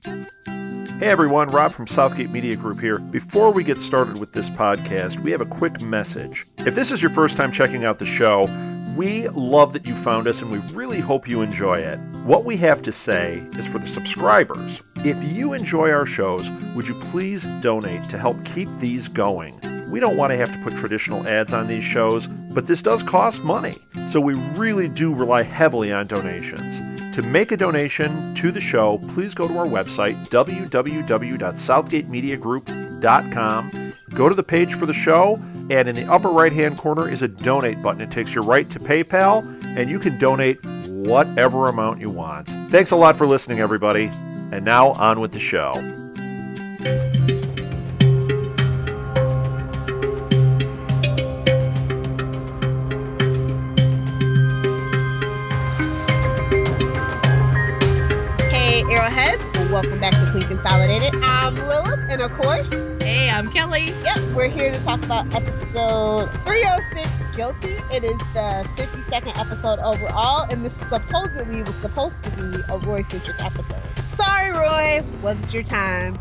Hey everyone, Rob from Southgate Media Group here. Before we get started with this podcast, we have a quick message. If this is your first time checking out the show, we love that you found us and we really hope you enjoy it. What we have to say is for the subscribers. If you enjoy our shows, would you please donate to help keep these going? We don't want to have to put traditional ads on these shows, but this does cost money, so we really do rely heavily on donations. To make a donation to the show, please go to our website, www.southgatemediagroup.com. Go to the page for the show, and in the upper right-hand corner is a donate button. It takes you right to PayPal, and you can donate whatever amount you want. Thanks a lot for listening, everybody. And now, on with the show. Arrowheads, and welcome back to Queen Consolidated. I'm Lilith, and of course, hey, I'm Kelly. Yep, we're here to talk about episode 306, Guilty. It is the 52nd episode overall, and this supposedly was supposed to be a Roy-centric episode. Sorry, Roy, wasn't your time.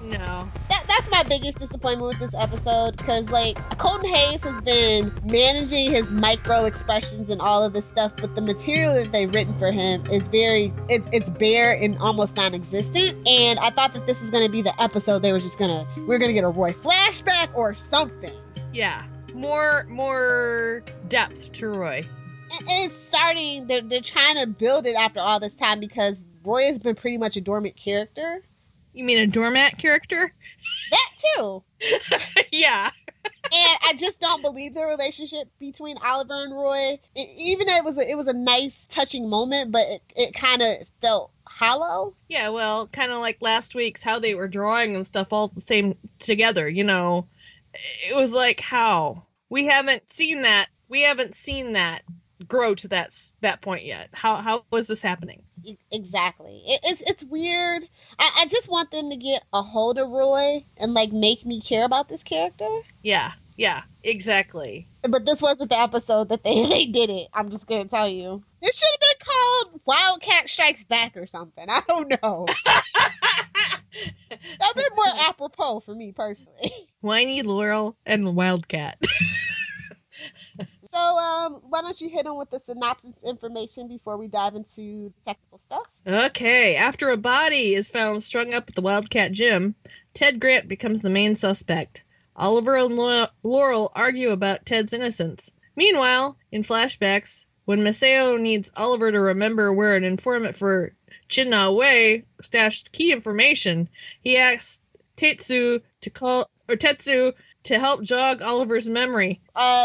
No. That's my biggest disappointment with this episode, because, like, Colton Hayes has been managing his micro expressions and all of this stuff, but the material that they've written for him is it's bare and almost non-existent, and I thought that this was going to be the episode we're going to get a Roy flashback or something. Yeah. More depth to Roy. And it's starting, they're trying to build it after all this time, because Roy has been pretty much a dormant character. You mean a doormat character? That too. Yeah. And I just don't believe the relationship between Oliver and Roy. Even though it was a nice, touching moment, but it kind of felt hollow. Yeah, well, kind of like last week's, how they were drawing and stuff all the same together, you know. It was like, how? We haven't seen that grow to that point yet. How was this happening? Exactly. It's weird. I just want them to get a hold of Roy and, like, make me care about this character. Yeah, exactly. But this wasn't the episode that they did it. I'm just gonna tell you. This should have been called Wildcat Strikes Back or something. I don't know. That'd been more apropos for me personally. Whiny Laurel and the Wildcat. So, why don't you hit on with the synopsis information before we dive into the technical stuff? Okay, after a body is found strung up at the Wildcat Gym, Ted Grant becomes the main suspect. Oliver and Laurel argue about Ted's innocence. Meanwhile, in flashbacks, when Masao needs Oliver to remember where an informant for Chin-Na Wei stashed key information, he asks Tetsu to help jog Oliver's memory.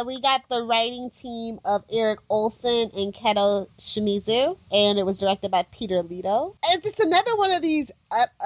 We got the writing team of Eric Olson and Keto Shimizu, and it was directed by Peter Leto. It's another one of these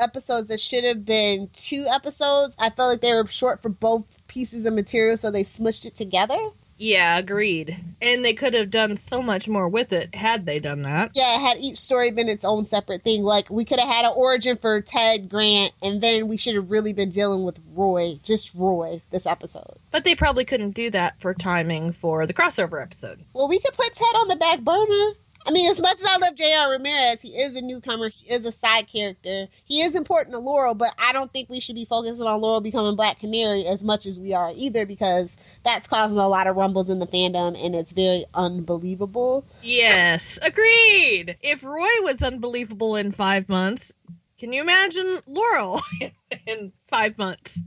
episodes that should have been 2 episodes. I felt like they were short for both pieces of material, so they smushed it together. Yeah, agreed. And they could have done so much more with it had they done that. Yeah, had each story been its own separate thing. Like, we could have had an origin for Ted Grant, and then we should have really been dealing with Roy, just Roy, this episode. But they probably couldn't do that for timing for the crossover episode. Well, we could put Ted on the back burner. I mean, as much as I love J.R. Ramirez, he is a newcomer, he is a side character. He is important to Laurel, but I don't think we should be focusing on Laurel becoming Black Canary as much as we are either, because that's causing a lot of rumbles in the fandom, and it's very unbelievable. Yes, agreed! If Roy was unbelievable in 5 months, can you imagine Laurel in 5 months?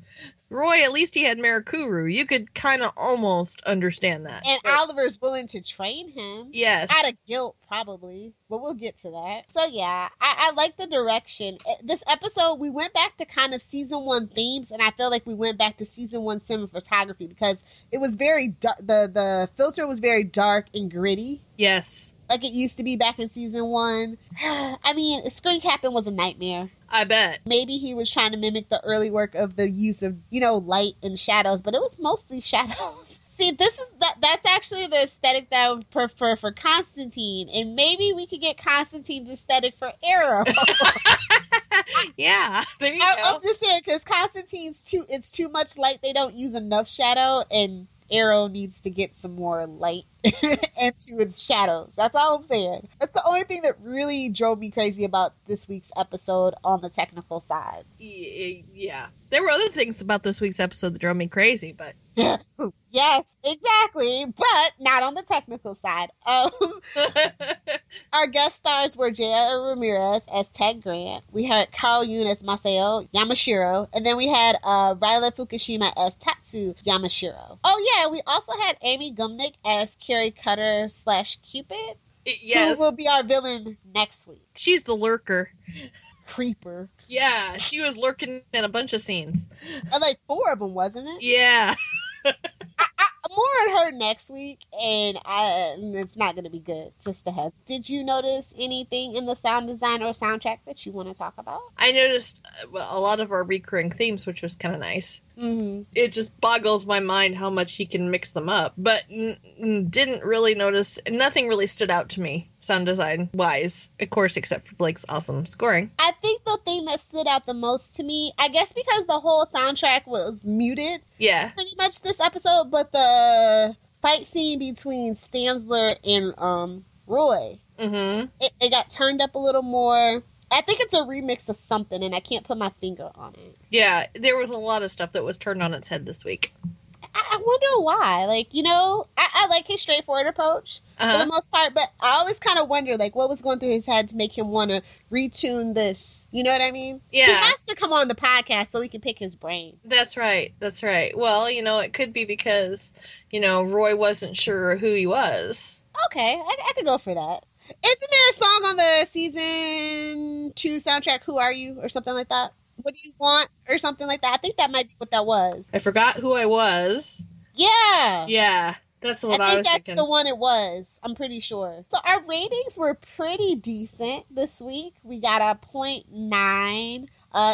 Roy, at least he had Mirakuru. You could kind of almost understand that. And Oliver's willing to train him. Yes. Out of guilt, probably. But we'll get to that. So, yeah, I like the direction. This episode, we went back to kind of season 1 themes, and I feel like we went back to season 1 cinematography, because it was very dark. The filter was very dark and gritty. Yes. Like it used to be back in season 1. I mean, screen capping was a nightmare. I bet. Maybe he was trying to mimic the early work of the use of, light and shadows, but it was mostly shadows. See, that's actually the aesthetic that I would prefer for Constantine, and maybe we could get Constantine's aesthetic for Arrow. Yeah, there you go. I'm just saying, because Constantine's it's too much light. They don't use enough shadow, and Arrow needs to get some more light into its shadows. That's all I'm saying. That's the only thing that really drove me crazy about this week's episode on the technical side. Yeah. There were other things about this week's episode that drove me crazy, but... Yes, exactly, but not on the technical side. Our guest stars were J.R. Ramirez as Ted Grant. We had Carl Yoon as Masao Yamashiro, and then we had Ryla Fukushima as Tatsu Yamashiro. Oh yeah, we also had Amy Gumnick as Carrie Cutter / Cupid. Yes. Who will be our villain next week. She's the lurker. Creeper. Yeah, she was lurking in a bunch of scenes. Like 4 of them, wasn't it? Yeah. More on her next week, and it's not going to be good, just ahead. Did you notice anything in the sound design or soundtrack that you want to talk about? I noticed a lot of our recurring themes, which was kind of nice. Mm-hmm. It just boggles my mind how much he can mix them up, but didn't really notice, nothing really stood out to me, sound design wise, of course, except for Blake's awesome scoring. I think the thing that stood out the most to me, I guess because the whole soundtrack was muted, pretty much this episode, but the fight scene between Stansler and Roy, it got turned up a little more. I think it's a remix of something, and I can't put my finger on it. Yeah, there was a lot of stuff that was turned on its head this week. I wonder why. Like, I like his straightforward approach for the most part, but I always kind of wonder, like, what was going through his head to make him want to retune this. You know what I mean? Yeah. He has to come on the podcast so we can pick his brain. That's right. Well, it could be because, Roy wasn't sure who he was. Okay, I could go for that. Isn't there a song on the season 2 soundtrack, Who Are You, or something like that? What Do You Want, or something like that? I think that might be what that was. I forgot who I was. Yeah. Yeah, that's what I was thinking. I think that's the one it was. I'm pretty sure. So our ratings were pretty decent this week. We got a 0.9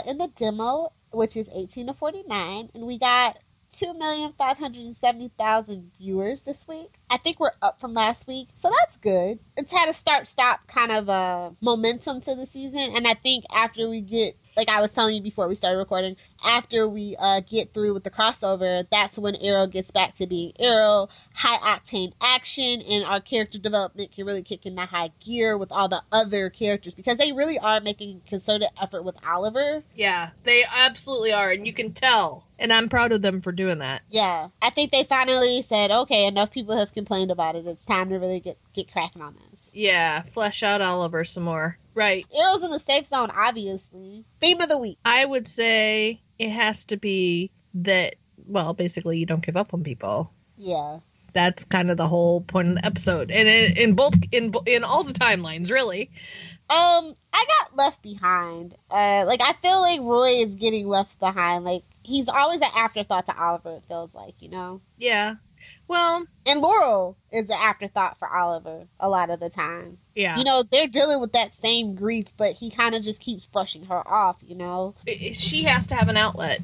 in the demo, which is 18 to 49, and we got 2,570,000 viewers this week. I think we're up from last week, so that's good. It's had a start-stop kind of momentum to the season, and I think after we get, like I was telling you before we started recording, after we get through with the crossover, that's when Arrow gets back to being Arrow, high-octane action, and our character development can really kick into high gear with all the other characters, because they really are making a concerted effort with Oliver. Yeah, they absolutely are, and you can tell. And I'm proud of them for doing that. Yeah, I think they finally said, okay, enough people have complained about it. It's time to really get cracking on this. Yeah, flesh out Oliver some more. Right. Arrow's in the safe zone, obviously. Theme of the week. I would say it has to be that, well, basically you don't give up on people. Yeah. That's kind of the whole point of the episode. And in all the timelines, really. I got left behind. I feel like Roy is getting left behind. Like, he's always an afterthought to Oliver, it feels like, Yeah. Well. And Laurel is an afterthought for Oliver a lot of the time. Yeah. They're dealing with that same grief, but he kind of just keeps brushing her off, She has to have an outlet.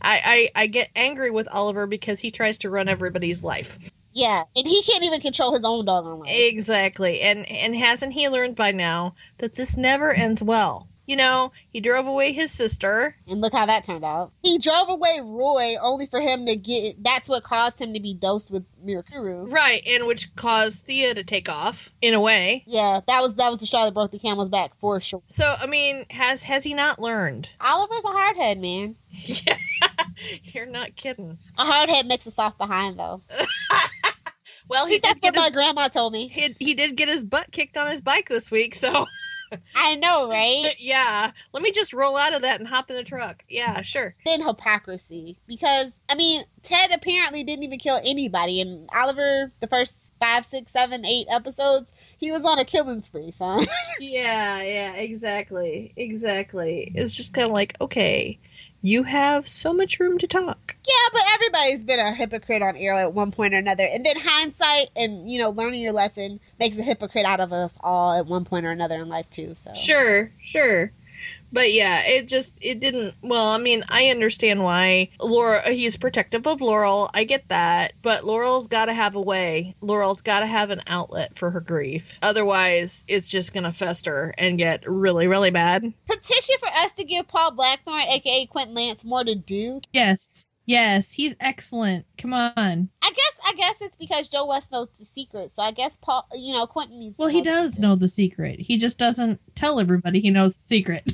I get angry with Oliver because he tries to run everybody's life. Yeah, and he can't even control his own doggone life. Exactly. And hasn't he learned by now that this never ends well? He drove away his sister. And look how that turned out. He drove away Roy only for him to that's what caused him to be dosed with Mirakuru. Right, and which caused Thea to take off, in a way. Yeah, that was the straw that broke the camel's back, for sure. So, I mean, has he not learned? Oliver's a hardhead, man. Yeah, you're not kidding. A hardhead makes a soft behind, though. Well, that's what my grandma told me. He did get his butt kicked on his bike this week, so... I know, right? Yeah. Let me just roll out of that and hop in the truck. Yeah, sure. Then hypocrisy. Because, Ted apparently didn't even kill anybody. And Oliver, the first 5, 6, 7, 8 episodes, he was on a killing spree, son. Yeah, exactly. It's just kind of like, okay, you have so much room to talk. Yeah, but everybody's been a hypocrite on Arrow at one point or another. And then hindsight and, learning your lesson makes a hypocrite out of us all at one point or another in life, too. So Sure. But yeah, it didn't, I understand why he's protective of Laurel. I get that. But Laurel's got to have a way. Laurel's got to have an outlet for her grief. Otherwise, it's just going to fester and get really, really bad. Petition for us to give Paul Blackthorne, a.k.a. Quentin Lance, more to do. Yes. Yes, he's excellent. Come on. I guess it's because Joe West knows the secret. So I guess Paul, Quentin needs. Well, to he know the does secret. know the secret. He just doesn't tell everybody he knows the secret.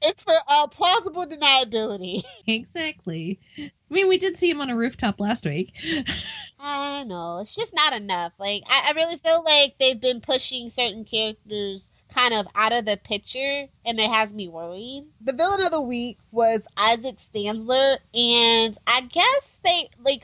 It's for plausible deniability. Exactly. I mean, we did see him on a rooftop last week. I know. It's just not enough. Like, I really feel like they've been pushing certain characters kind of out of the picture, and it has me worried. The villain of the week was Isaac Stanzler, and I guess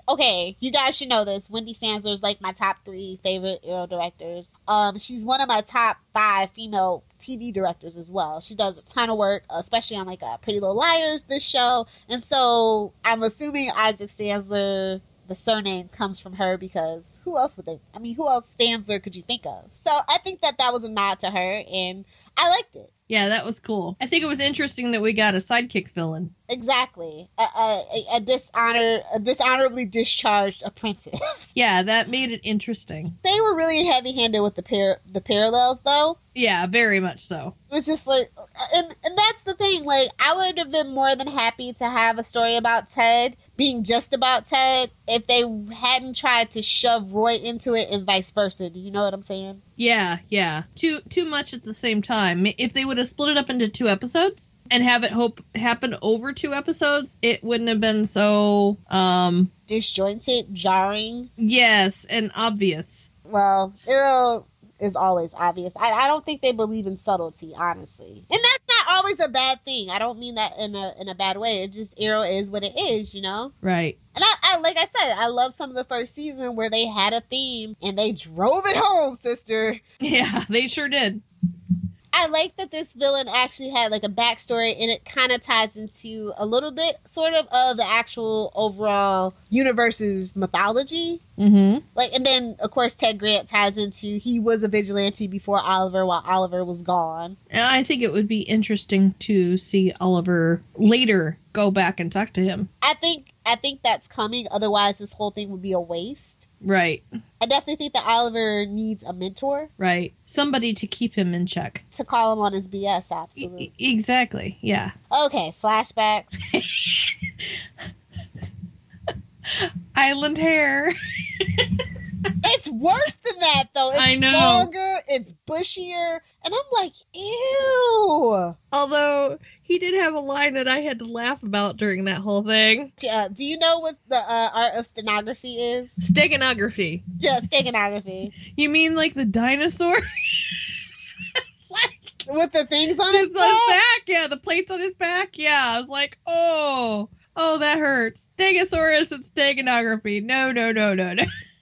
okay, you guys should know this. Wendy Stanzler is like my top 3 favorite Arrow directors. She's one of my top 5 female TV directors as well. She does a ton of work, especially on like Pretty Little Liars, this show, and so I'm assuming Isaac Stanzler, the surname comes from her, because who else Stanzler could you think of? So I think that was a nod to her, and I liked it. Yeah, that was cool. I think it was interesting that we got a sidekick villain. Exactly. A dishonorably discharged apprentice. Yeah, that made it interesting. They were really heavy-handed with the parallels, though. Yeah, very much so. It was just like, and that's the thing, like, I would have been more than happy to have a story about Ted being just about Ted if they hadn't tried to shove Roy into it and vice versa. Do you know what I'm saying? Yeah. Too much at the same time. If they would have split it up into 2 episodes and have it happen over 2 episodes, it wouldn't have been so disjointed, jarring. Yes, and obvious. Well, Arrow is always obvious. I don't think they believe in subtlety, honestly. And that's not always a bad thing. I don't mean that in a bad way. It just, Arrow is what it is, Right. And I like I said, I love some of the first season where they had a theme and they drove it home, sister. Yeah, they sure did. I like that this villain actually had like a backstory, and it kind of ties into a little bit sort of the actual overall universe's mythology. Mm-hmm. Like, and then of course Ted Grant ties into he was a vigilante before Oliver while Oliver was gone. And I think it would be interesting to see Oliver later go back and talk to him. I think that's coming. Otherwise, this whole thing would be a waste. Right. I definitely think that Oliver needs a mentor. Right. Somebody to keep him in check. To call him on his BS, absolutely. Exactly. Yeah. Okay, flashback. Island hair. It's worse than that, though. It's I know. longer, it's bushier, and I'm like, ew. Although, he did have a line that I had to laugh about during that whole thing. Do you know what the art of stenography is? Steganography. Yeah, steganography. You mean like the dinosaur? With the things on It's his on his back? back. Yeah, the plates on his back. Yeah, I was like, oh, that hurts. Stegosaurus and steganography. No.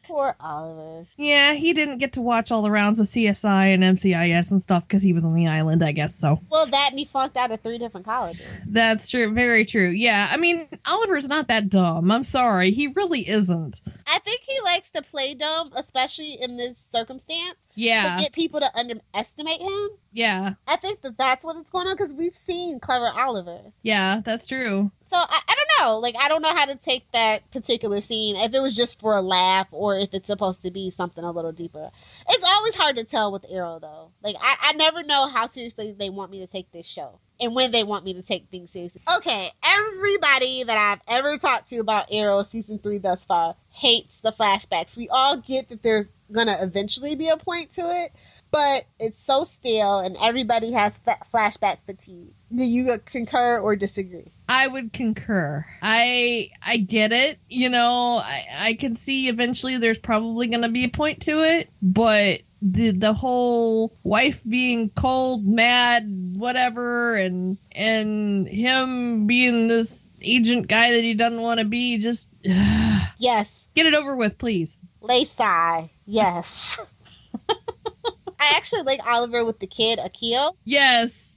Poor Oliver. Yeah, he didn't get to watch all the rounds of CSI and NCIS and stuff because he was on the island, I guess so. Well, that and he flunked out of 3 different colleges. That's true. Very true. Yeah, I mean, Oliver's not that dumb. I'm sorry. He really isn't. I think he likes to play dumb, especially in this circumstance. Yeah. To get people to underestimate him. Yeah. I think that's what it's going on, because we've seen clever Oliver. Yeah, that's true. So, I don't know. Like, I don't know how to take that particular scene, if it was just for a laugh or if it's supposed to be something a little deeper. It's always hard to tell with Arrow, though. Like, I never know how seriously they want me to take this show and when they want me to take things seriously. Okay, everybody that I've ever talked to about Arrow season 3 thus far hates the flashbacks. We all get that there's gonna eventually be a point to it, but it's so stale and everybody has flashback fatigue. Do you concur or disagree? I would concur. I get it. I can see eventually there's probably going to be a point to it, but the whole wife being cold, mad, whatever, and him being this agent guy that he doesn't want to be, just Yes. Get it over with, please. Lacey. Yes. I actually like Oliver with the kid, Akio. Yes.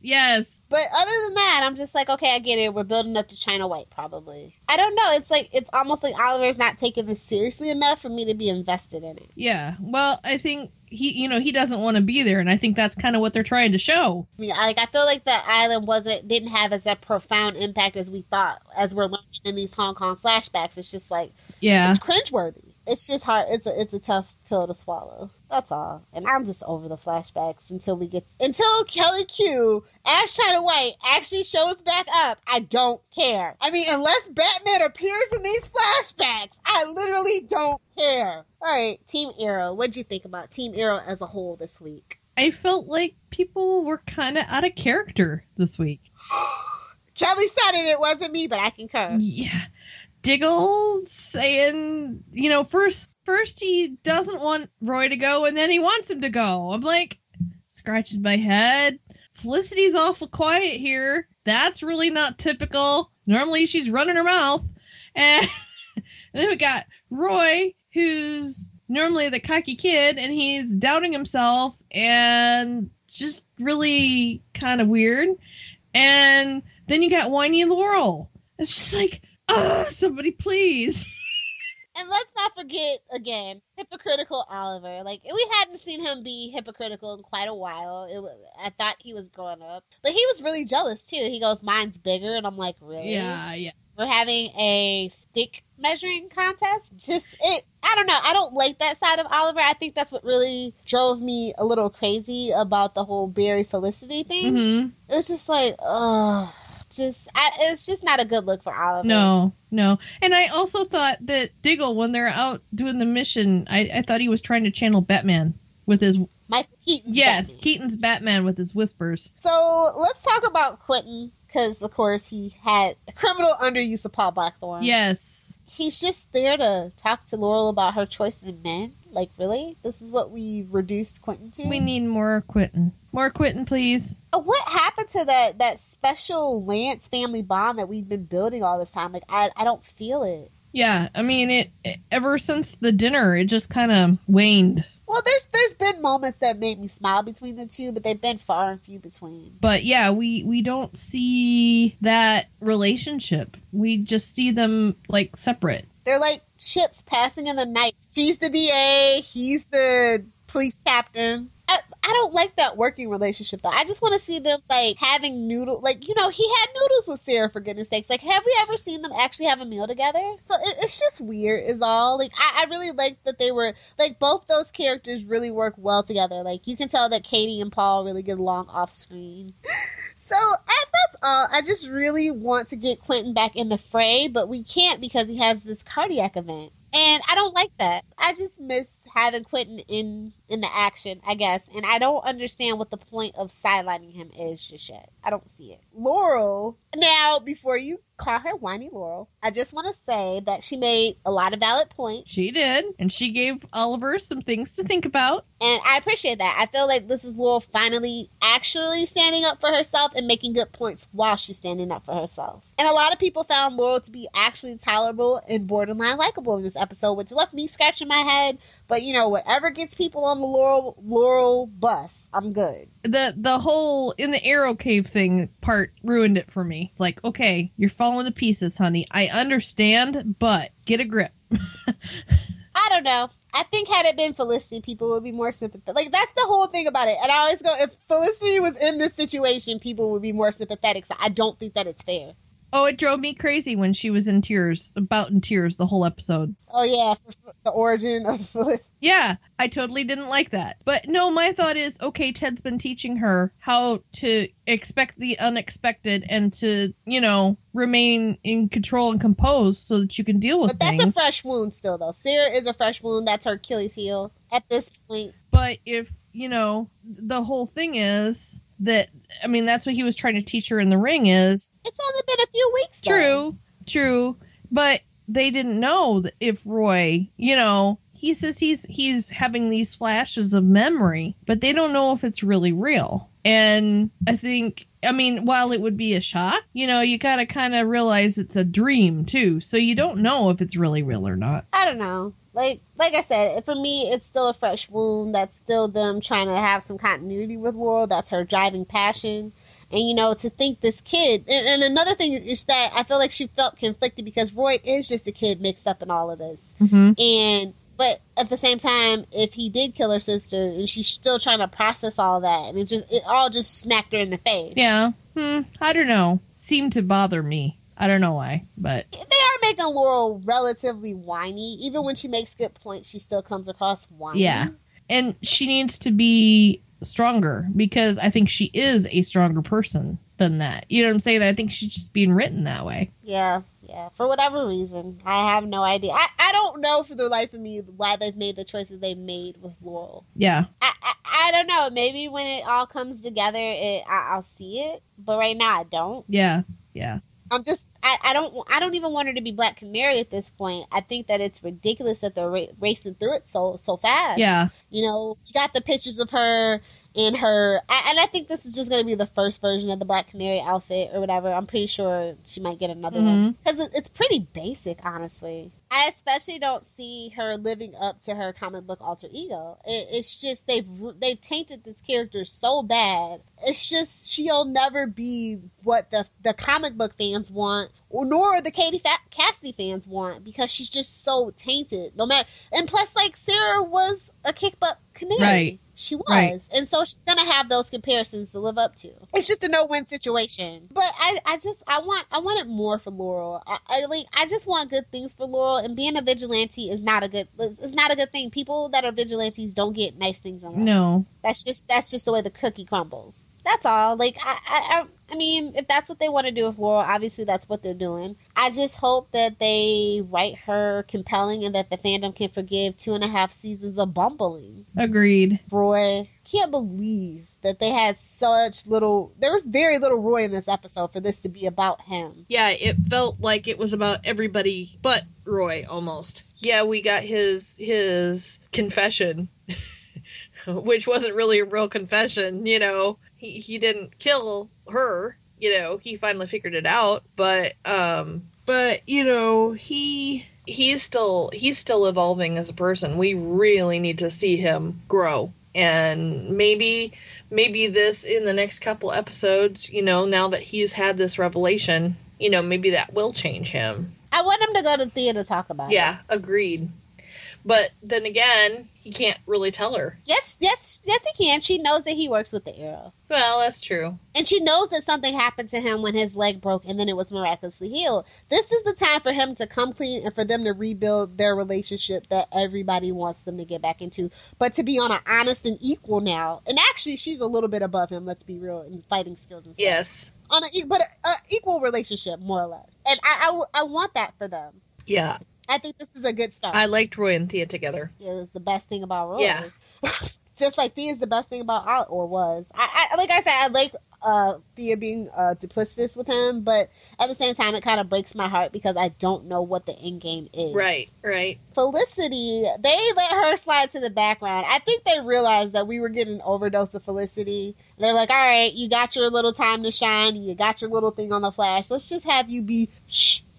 But other than that, I'm just like, okay, I get it. We're building up to China White, probably. I don't know. It's almost like Oliver's not taking this seriously enough for me to be invested in it. Yeah. Well, I think he doesn't want to be there, and I think that's kind of what they're trying to show. I mean, I feel like the island didn't have as a profound impact as we thought, as we're learning in these Hong Kong flashbacks. It's just like, yeah, it's cringeworthy. it's just hard. It's a tough pill to swallow. That's all. And I'm just over the flashbacks until Kelly Q as China White actually shows back up. I don't care. I mean, unless Batman appears in these flashbacks, I literally don't care. All right, Team Arrow. What'd you think about Team Arrow as a whole this week? I felt like people were kind of out of character this week. Kelly said it wasn't me, but I concur. Yeah. Diggle saying, first he doesn't want Roy to go, and then he wants him to go. I'm like, scratching my head. Felicity's awful quiet here. That's really not typical. Normally she's running her mouth. And then we got Roy, who's normally the cocky kid, and he's doubting himself and just really kind of weird. And then you got whiny Laurel. It's just like, somebody please. And let's not forget, again, hypocritical Oliver. Like, we hadn't seen him be hypocritical in quite a while. I thought he was growing up. But he was really jealous, too. He goes, mine's bigger. And I'm like, really? Yeah. We're having a stick measuring contest? I don't know. I don't like that side of Oliver. I think that's what really drove me a little crazy about the whole Barry Felicity thing. Mm-hmm. It was just like, it's just not a good look for Oliver. No. And I also thought that Diggle, when they're out doing the mission, I thought he was trying to channel Batman with his... Michael Keaton's Batman. Keaton's Batman with his whispers. So let's talk about Quentin, because, of course, he had a criminal underuse of Paul Blackthorne. Yes. He's just there to talk to Laurel about her choice in men. Like, really? This is what we reduced Quentin to? We need more Quentin. More Quentin, please. What happened to that special Lance family bond that we've been building all this time? Like, I don't feel it. Yeah, I mean, it ever since the dinner, it just kind of waned. Well, there's been moments that made me smile between the two, but they've been far and few between. But yeah, we don't see that relationship. We just see them, like, separate. They're like ships passing in the night. She's the DA, he's the police captain. I don't like that working relationship, though. I just want to see them, like, having noodles. Like, he had noodles with Sarah, for goodness sakes. Like, have we ever seen them actually have a meal together? So it's just weird, is all. Like, I really like that they were, like, both those characters really work well together. Like, you can tell that Katie and Paul really get along off screen. So, that's all. I just really want to get Quentin back in the fray, but we can't because he has this cardiac event. And I don't like that. I just miss having Quentin in the action, I guess. And I don't understand what the point of sidelining him is just yet. I don't see it. Laurel. Now, before you call her whiny Laurel, I just want to say that she made a lot of valid points. She did. And she gave Oliver some things to think about. And I appreciate that. I feel like this is Laurel finally actually standing up for herself and making good points while she's standing up for herself. And a lot of people found Laurel to be actually tolerable and borderline likable in this episode, which left me scratching my head. But, whatever gets people on the Laurel bus, I'm good. The whole in the Arrow Cave thing part ruined it for me. It's like, okay, you're falling to pieces, honey. I understand, but get a grip. I don't know. I think had it been Felicity, people would be more sympathetic. Like, that's the whole thing about it. And I always go, if Felicity was in this situation, people would be more sympathetic. So I don't think that it's fair. Oh, it drove me crazy when she was in tears the whole episode. Oh, yeah, for the origin of Felicity. Yeah, I totally didn't like that. But no, my thought is, okay, Ted's been teaching her how to expect the unexpected and to, remain in control and composed so that you can deal with things. But that's a fresh wound still, though. Sarah is a fresh wound. That's her Achilles heel at this point. But if, the whole thing is that, that's what he was trying to teach her in the ring is... It's only been a few weeks, though. True. But they didn't know that if Roy, he says he's having these flashes of memory, but they don't know if it's really real. And I think, while it would be a shock, you gotta kind of realize it's a dream, too. So you don't know if it's really real or not. I don't know. Like I said, for me, it's still a fresh wound. That's still them trying to have some continuity with Laurel. That's her driving passion. And, to think this kid... And another thing is that I feel like she felt conflicted because Roy is just a kid mixed up in all of this. Mm-hmm. But at the same time, if he did kill her sister, and she's still trying to process all that, and it all just smacked her in the face. Yeah. I don't know. Seemed to bother me. I don't know why, but... They are making Laurel relatively whiny. Even when she makes good points, she still comes across whiny. Yeah. And she needs to be stronger, because I think she is a stronger person than that. You know what I'm saying? I think she's just being written that way. Yeah. For whatever reason. I have no idea. I don't know for the life of me why they've made the choices they've made with Laurel. Yeah. I don't know. Maybe when it all comes together, I'll see it. But right now, I don't. Yeah. I don't even want her to be Black Canary at this point. I think that it's ridiculous that they're racing through it so fast. Yeah. You know, you got the pictures of her in her, and I think this is just going to be the first version of the Black Canary outfit or whatever. I'm pretty sure she might get another one, because it's pretty basic, honestly. I especially don't see her living up to her comic book alter ego. It's just they've tainted this character so bad. It's just she'll never be what the comic book fans want, nor the Katie Cassidy fans want, because she's just so tainted. No matter, and plus, like, Sarah was a kick butt canary. Right. She was. Right. And so she's going to have those comparisons to live up to. It's just a no-win situation. But I wanted more for Laurel. I just want good things for Laurel, and being a vigilante is not a good thing. People that are vigilantes don't get nice things in life. No. That's just the way the cookie crumbles. That's all. Like, I mean, if that's what they want to do with Laurel, obviously that's what they're doing. I just hope that they write her compelling and that the fandom can forgive 2.5 seasons of bumbling. Agreed. Roy, can't believe that they had there was very little Roy in this episode for this to be about him. Yeah, it felt like it was about everybody but Roy, almost. Yeah, we got his confession, which wasn't really a real confession, you know. He didn't kill her, you know, he finally figured it out, but you know, he's still evolving as a person. We really need to see him grow. And maybe this, in the next couple episodes, you know, now that he's had this revelation, you know, maybe that will change him. I want him to go to Thea to talk about it. Yeah, agreed. But then again, he can't really tell her. Yes, he can. She knows that he works with the Arrow. Well, that's true. And she knows that something happened to him when his leg broke and then it was miraculously healed. This is the time for him to come clean and for them to rebuild their relationship that everybody wants them to get back into. But to be on an honest and equal now. And actually, she's a little bit above him, let's be real, in fighting skills and stuff. Yes. On an equal relationship, more or less. And I want that for them. Yeah. I think this is a good start. I liked Roy and Thea together. It was the best thing about Roy. Yeah. Just like Thea's the best thing about or was. I like I said, I like Thea being duplicitous with him, but at the same time, it kind of breaks my heart because I don't know what the end game is. Right. Felicity, they let her slide to the background. I think they realized that we were getting an overdose of Felicity. They're like, all right, you got your little time to shine. You got your little thing on the Flash. Let's just have you be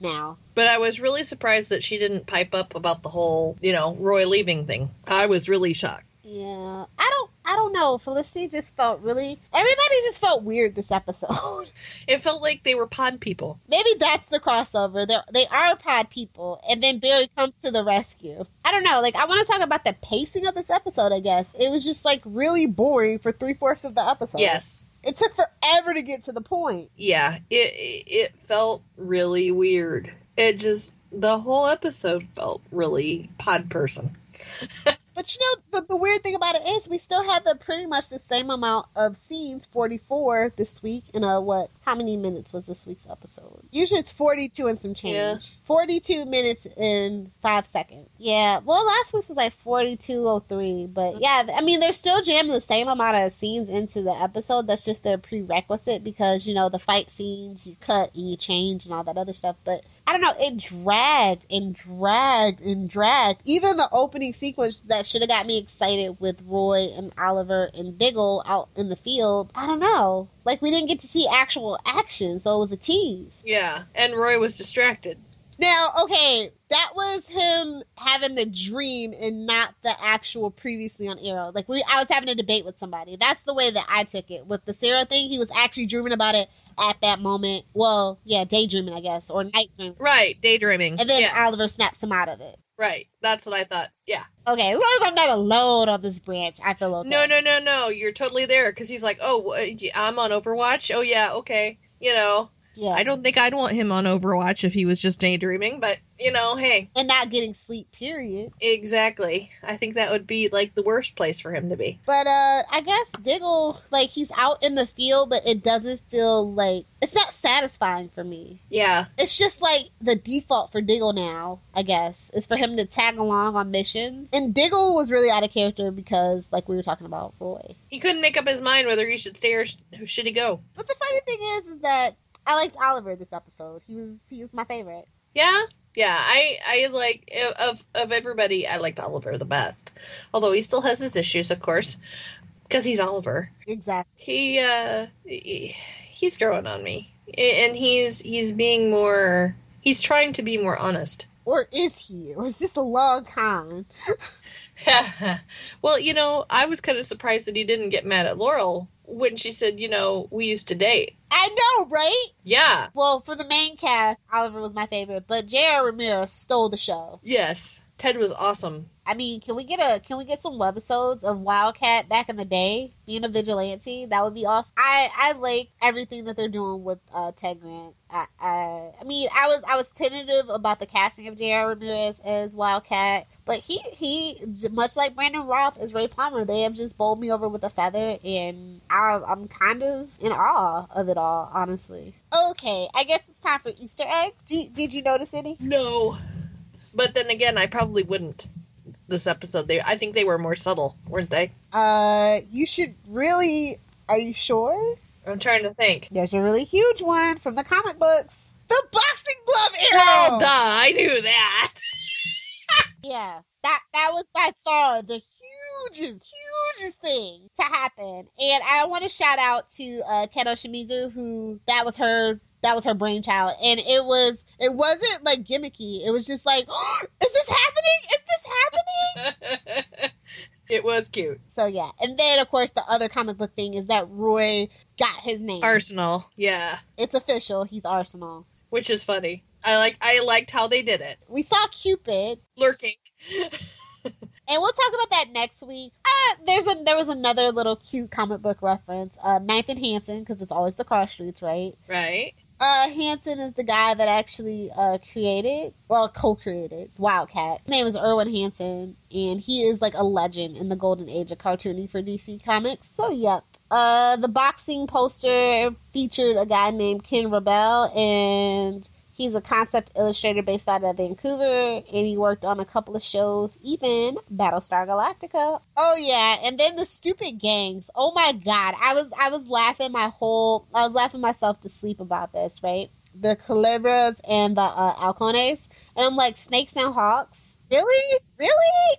now. But I was really surprised that she didn't pipe up about the whole, you know, Roy leaving thing. I was really shocked. Yeah, I don't know. Felicity just felt everybody just felt weird this episode. It felt like they were pod people. Maybe that's the crossover. They are pod people, and then Barry comes to the rescue. I don't know. Like, I want to talk about the pacing of this episode, I guess. It was just, like, really boring for 3/4 of the episode. Yes. It took forever to get to the point. Yeah, it felt really weird. The whole episode felt really pod person. But you know, the weird thing about it is we still have pretty much the same amount of scenes, 44 this week, in how many minutes was this week's episode? Usually it's 42 and some change. Yeah. 42 minutes and 5 seconds. Yeah, well, last week's was like 42:03, but yeah, I mean, they're still jamming the same amount of scenes into the episode. That's just their prerequisite because, you know, the fight scenes, you cut and you change and all that other stuff, but I don't know, it dragged and dragged and dragged. Even the opening sequence that should have got me excited with Roy and Oliver and Diggle out in the field, I don't know. Like, we didn't get to see actual action, so it was a tease. Yeah, and Roy was distracted. Now, okay, that was him having the dream and not the actual previously on Arrow. Like, I was having a debate with somebody. That's the way that I took it. With the Sarah thing, he was actually dreaming about it at that moment. Well, yeah, daydreaming, I guess, or night dreaming. Right, daydreaming. And then Oliver snaps him out of it. Right, that's what I thought, yeah. Okay, as long as I'm not alone on this branch, I feel okay. No, you're totally there, because he's like, oh, I'm on Overwatch? Oh, yeah, okay, you know. Yeah. I don't think I'd want him on Overwatch if he was just daydreaming, but, hey. And not getting sleep, period. Exactly. I think that would be, like, the worst place for him to be. But, I guess Diggle, like, he's out in the field, but it doesn't feel like... It's not satisfying for me. Yeah. It's just, like, the default for Diggle now, I guess, is for him to tag along on missions. And Diggle was really out of character because, like we were talking about, Roy. He couldn't make up his mind whether he should stay or should he go. But the funny thing is that I liked Oliver this episode. He was my favorite. Yeah? Yeah, I like, of everybody, I liked Oliver the best. Although he still has his issues, of course, because he's Oliver. Exactly. He's growing on me. And he's being more, he's trying to be more honest. Or is he? Or is this a long con? Well, I was kind of surprised that he didn't get mad at Laurel when she said, we used to date. I know, right? Yeah. Well, for the main cast, Oliver was my favorite, but J.R. Ramirez stole the show. Yes. Ted was awesome. I mean, can we get some webisodes of Wildcat back in the day being a vigilante? That would be awesome. I like everything that they're doing with Ted Grant. I mean, I was tentative about the casting of J.R. Ramirez as Wildcat, but he much like Brandon Roth as Ray Palmer, they have just bowled me over with a feather, and I'm kind of in awe of it all, honestly. Okay, I guess it's time for Easter eggs. Did you notice any? No. But then again, I probably wouldn't this episode. I think they were more subtle, weren't they? You should really... Are you sure? I'm trying to think. There's a really huge one from the comic books. The boxing glove arrow! Oh, duh, I knew that. Yeah, that was by far the hugest thing to happen. And I want to shout out to Keto Shimizu, who that was her brainchild, and it wasn't like gimmicky. It was just like, oh, is this happening? It was cute. So yeah, and then of course the other comic book thing is that Roy got his name. Arsenal, yeah. It's official. He's Arsenal, which is funny. I liked how they did it. We saw Cupid lurking. And we'll talk about that next week. There was another little cute comic book reference. Ninth and Hansen, because it's always the cross streets, right? Right. Hansen is the guy that actually co-created Wildcat. His name is Erwin Hansen, and he is like a legend in the golden age of cartooning for DC Comics. So, yep. The boxing poster featured a guy named Ken Rebel, and he's a concept illustrator based out of Vancouver, and he worked on a couple of shows, even Battlestar Galactica. Oh yeah, and then the stupid gangs. Oh my god, I was laughing myself to sleep about this, right? The Culebras and the Halcones, and I'm like, Snakes and Hawks? Really?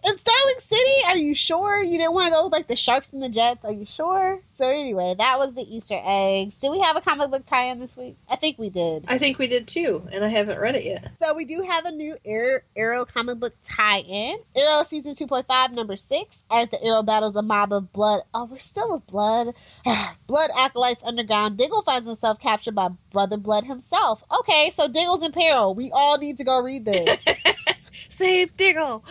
In Starling City? Are you sure? You didn't want to go with like the Sharks and the Jets? Are you sure? So anyway, that was the Easter eggs. Do we have a comic book tie-in this week? I think we did. I think we did too, and I haven't read it yet. So we do have a new Arrow comic book tie-in. Arrow Season 2.5, number 6. As the Arrow battles a mob of blood. Oh, we're still with blood. Blood acolytes underground. Diggle finds himself captured by Brother Blood himself. Okay, so Diggle's in peril. We all need to go read this. Save Diggle!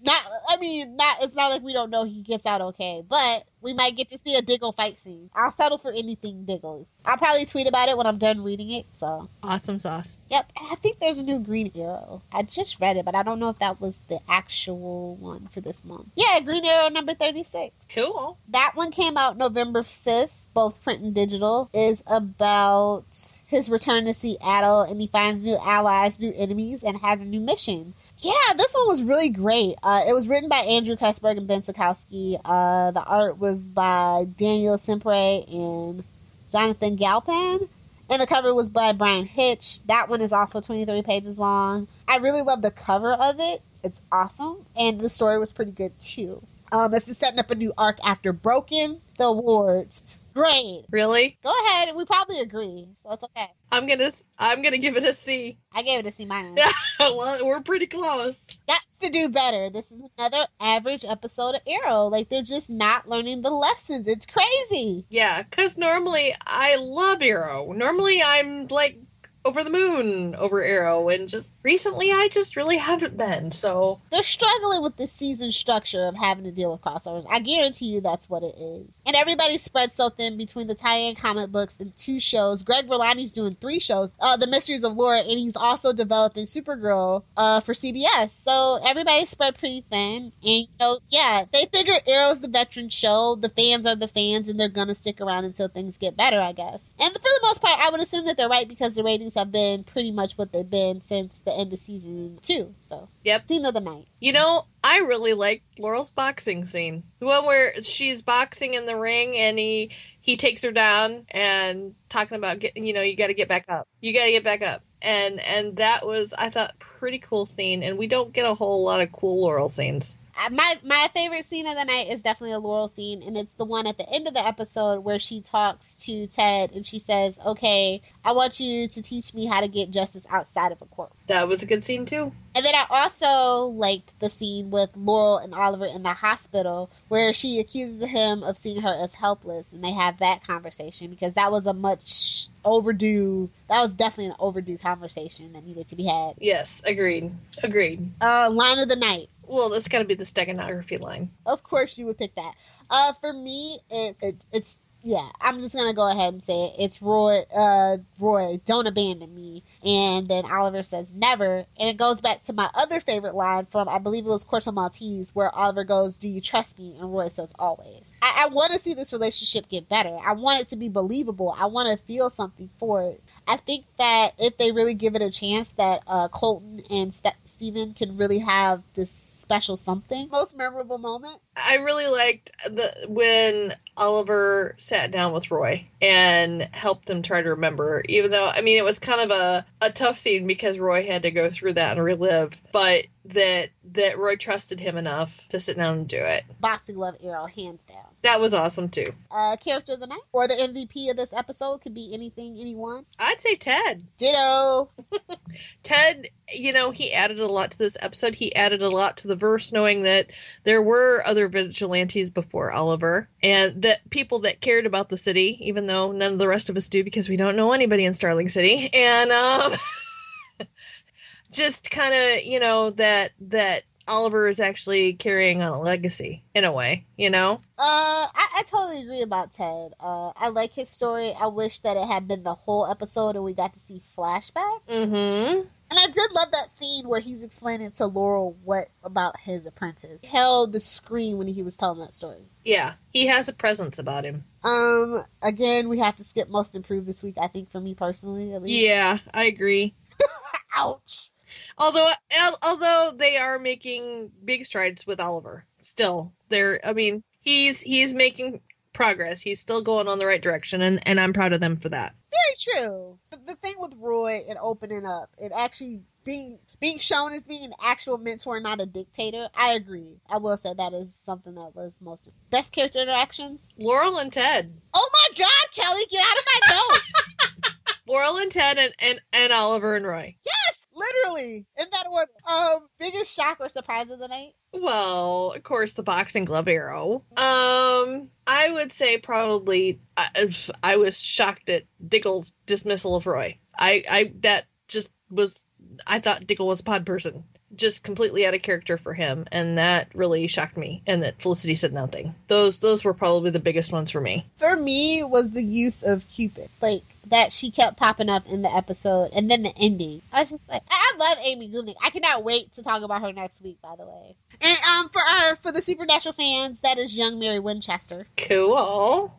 It's not like we don't know he gets out okay, but we might get to see a Diggle fight scene. I'll settle for anything Diggle. I'll probably tweet about it when I'm done reading it, so. Awesome sauce. Yep, I think there's a new Green Arrow. I just read it, but I don't know if that was the actual one for this month. Yeah, Green Arrow number 36. Cool. That one came out November 5th, both print and digital, is about his return to Seattle, and he finds new allies, new enemies, and has a new mission. Yeah, this one was really great. It was written by Andrew Kreisberg and Ben Sikowski. The art was by Daniel Sempre and Jonathan Galpin. And the cover was by Brian Hitch. That one is also 23 pages long. I really love the cover of it. It's awesome. And the story was pretty good, too. This is setting up a new arc after Broken. The awards. Great. Really? Go ahead. We probably agree, so it's okay. I'm gonna give it a C. I gave it a C minus. Well, we're pretty close. That's to do better. This is another average episode of Arrow. Like, they're just not learning the lessons. It's crazy. Yeah, because normally I love Arrow. Normally I'm like over the moon over Arrow, and just recently I just really haven't been, so. They're struggling with the season structure of having to deal with crossovers. I guarantee you that's what it is. And everybody spread so thin between the tie-in comic books and 2 shows. Greg Berlanti's doing 3 shows, The Mysteries of Laura, and he's also developing Supergirl for CBS. So everybody spread pretty thin, and they figure Arrow's the veteran show, the fans are the fans, and they're gonna stick around until things get better, I guess. And for the most part, I would assume that they're right, because the ratings have been pretty much what they've been since the end of season 2. So, yep. Scene of the night. I really like Laurel's boxing scene. The one where she's boxing in the ring and he takes her down and talking about, you got to get back up. You got to get back up. And that was, I thought, pretty cool scene. And we don't get a whole lot of cool Laurel scenes. My favorite scene of the night is definitely a Laurel scene, and it's the one at the end of the episode where she talks to Ted and she says, okay, I want you to teach me how to get justice outside of a court. That was a good scene too. And then I also liked the scene with Laurel and Oliver in the hospital where she accuses him of seeing her as helpless, and they have that conversation, because that was definitely an overdue conversation that needed to be had. Yes, agreed. Line of the night. Well, that's got to be the steganography line. Of course you would pick that. For me, it's I'm just going to go ahead and say it. It's Roy, don't abandon me. And then Oliver says, never. And it goes back to my other favorite line from, I believe it was Corto Maltese, where Oliver goes, do you trust me? And Roy says, always. I want to see this relationship get better. I want it to be believable. I want to feel something for it. I think that if they really give it a chance, that Colton and Steven can really have this special something. Most memorable moment? I really liked when Oliver sat down with Roy and helped him try to remember, even though, it was kind of a tough scene because Roy had to go through that and relive, but that Roy trusted him enough to sit down and do it. Boxing Love Arrow, hands down. That was awesome too. Character of the night, or the MVP of this episode, could be anything, anyone. I'd say Ted. Ditto. Ted, he added a lot to this episode. He added a lot to the verse, knowing that there were other vigilantes before Oliver, and that people that cared about the city, even though none of the rest of us do, because we don't know anybody in Starling City. And just kind of, that Oliver is actually carrying on a legacy in a way, I totally agree about Ted. I like his story. I wish that it had been the whole episode and we got to see flashback. Mm-hmm. And I did love that scene where he's explaining to Laurel what about his apprentice. He held the screen when he was telling that story. Yeah, he has a presence about him. Again, we have to skip Most Improved this week, I think, for me personally, at least. Yeah, I agree. Ouch. Although they are making big strides with Oliver, still he's making progress. He's still going on the right direction, and I'm proud of them for that. Very true. The thing with Roy and opening up and actually being shown as being an actual mentor, not a dictator, I agree. I will say that is something that was most best character interactions. Laurel and Ted. Oh my God, Kelly, get out of my notes. Laurel and Ted and Oliver and Roy. Yes, literally in that order. Biggest shock or surprise of the night? Well, of course, the boxing glove arrow. I would say probably I was shocked at Diggle's dismissal of Roy. I thought Diggle was a pod person, just completely out of character for him, and that really shocked me. And that Felicity said nothing. Those were probably the biggest ones for me. For me, was the use of Cupid, like that she kept popping up in the episode, and then the ending. I was just like, I love Amy Goulding. I cannot wait to talk about her next week, by the way. And for the Supernatural fans, that is young Mary Winchester. Cool.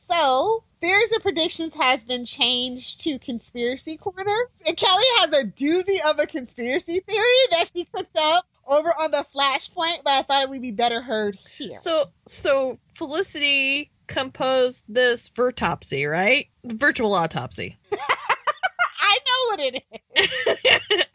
So there's a predictions has been changed to Conspiracy Corner. And Kelly has a doozy of a conspiracy theory that she cooked up over on the Flashpoint, but I thought it would be better heard here. So Felicity composed this Virtopsy, right? Virtual autopsy. I know what it is.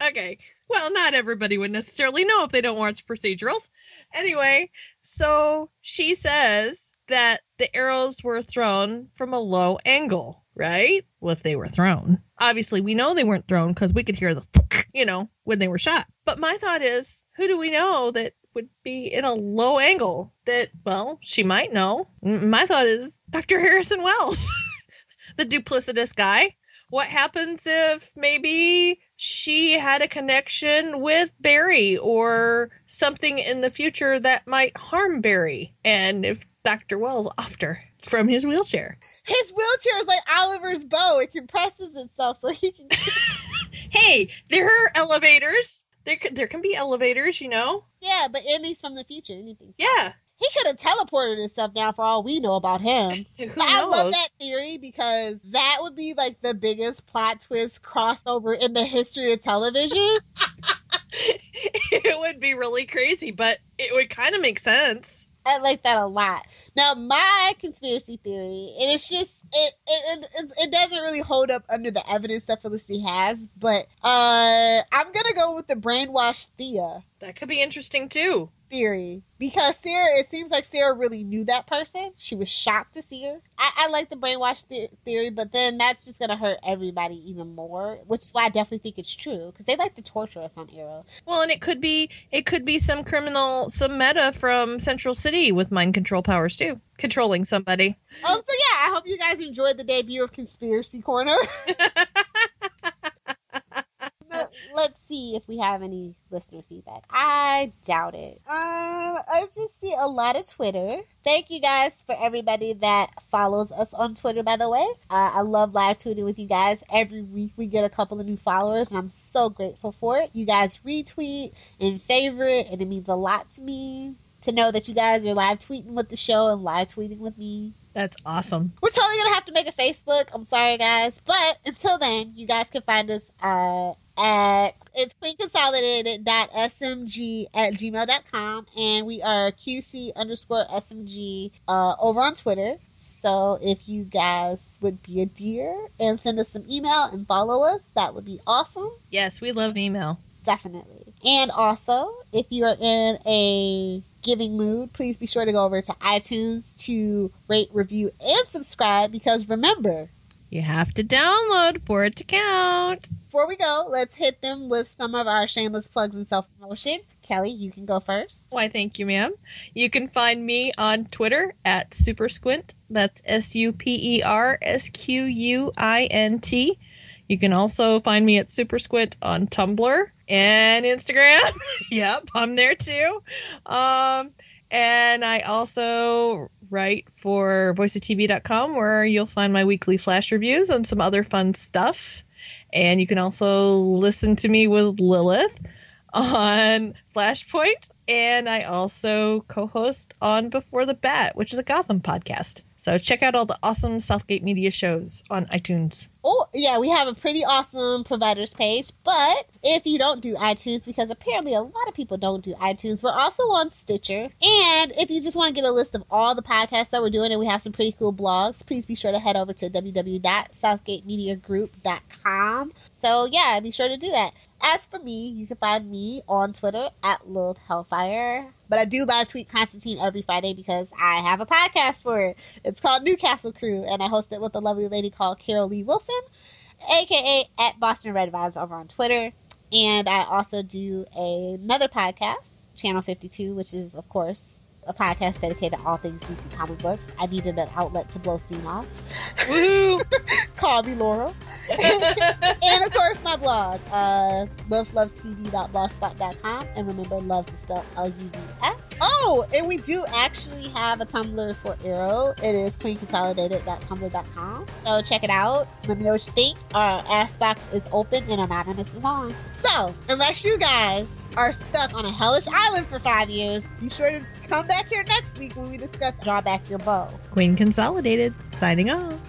Okay. Well, not everybody would necessarily know if they don't watch procedurals. Anyway, so she says that the arrows were thrown from a low angle, right? Well, if they were thrown. Obviously, we know they weren't thrown because we could hear the, when they were shot. But my thought is, who do we know that would be in a low angle that, well, she might know? My thought is Dr. Harrison Wells, the duplicitous guy. what happens if maybe she had a connection with Barry or something in the future that might harm Barry? And if Dr. Wells offed her from his wheelchair. His wheelchair is like Oliver's bow. It compresses itself so he can... Hey, there are elevators. There can be elevators, you know? Yeah, but Andy's from the future. Anything. Yeah. He could have teleported himself now for all we know about him. I love that theory because that would be like the biggest plot twist crossover in the history of television. It would be really crazy, but it would kind of make sense. I like that a lot. Now, my conspiracy theory, and it's just, it doesn't really hold up under the evidence that Felicity has, but I'm going to go with the brainwashed Thea. That could be interesting, too. Theory. Because Sarah, it seems like Sarah really knew that person. She was shocked to see her. I like the brainwash theory, but then that's just going to hurt everybody even more, which is why I definitely think it's true, because they like to torture us on Arrow. Well, and it could be some criminal, some meta from Central City with mind control powers, too. Controlling somebody. So yeah, I hope you guys enjoyed the debut of Conspiracy Corner. Let's see if we have any listener feedback. I doubt it. I just see a lot of Twitter. Thank you guys for everybody that follows us on Twitter, by the way. I love live tweeting with you guys. Every week we get a couple of new followers, and I'm so grateful for it. You guys retweet and favorite, and it means a lot to me to know that you guys are live tweeting with the show and live tweeting with me. That's awesome. We're totally going to have to make a Facebook. I'm sorry, guys. But until then, you guys can find us at it's queenconsolidated.smg@gmail.com, and we are QC_SMG over on Twitter. So if you guys would be a dear and send us some email and follow us, that would be awesome. Yes, we love email. Definitely. And also, if you are in a giving mood, please be sure to go over to iTunes to rate, review, and subscribe, because remember, you have to download for it to count. Before we go, let's hit them with some of our shameless plugs and self-promotion. Kelly, you can go first. Why, thank you, ma'am. You can find me on Twitter at SuperSquint. That's SuperSquint. You can also find me at SuperSquint on Tumblr and Instagram. Yep, I'm there too. And I also write for voiceoftv.com, where you'll find my weekly flash reviews and some other fun stuff. And you can also listen to me with Lilith on Flashpoint. And I also co-host on Before the Bat, which is a Gotham podcast. So check out all the awesome Southgate Media shows on iTunes. Oh, yeah, we have a pretty awesome providers page. But if you don't do iTunes, because apparently a lot of people don't do iTunes, we're also on Stitcher. And if you just want to get a list of all the podcasts that we're doing, and we have some pretty cool blogs, please be sure to head over to www.southgatemediagroup.com. So, yeah, be sure to do that. As for me, you can find me on Twitter at Lilith Hellfire. But I do live tweet Constantine every Friday because I have a podcast for it. It's called Newcastle Crew, and I host it with a lovely lady called Carol Lee Wilson, a.k.a. at Boston Red Vibes over on Twitter. And I also do another podcast, Channel 52, which is, of course, a podcast dedicated to all things DC comic books. I needed an outlet to blow steam off. Woo! Call me Laurel. And of course my blog, lovelovestv.blogspot.com, and remember, loves is spelled L-U-V-S. Oh, and we do actually have a Tumblr for Arrow. It is queenconsolidated.tumblr.com. So check it out. Let me know what you think. Our ask box is open and Anonymous is on. So, unless you guys are stuck on a hellish island for 5 years, be sure to come back here next week when we discuss Draw Back Your Bow. Queen Consolidated, signing off.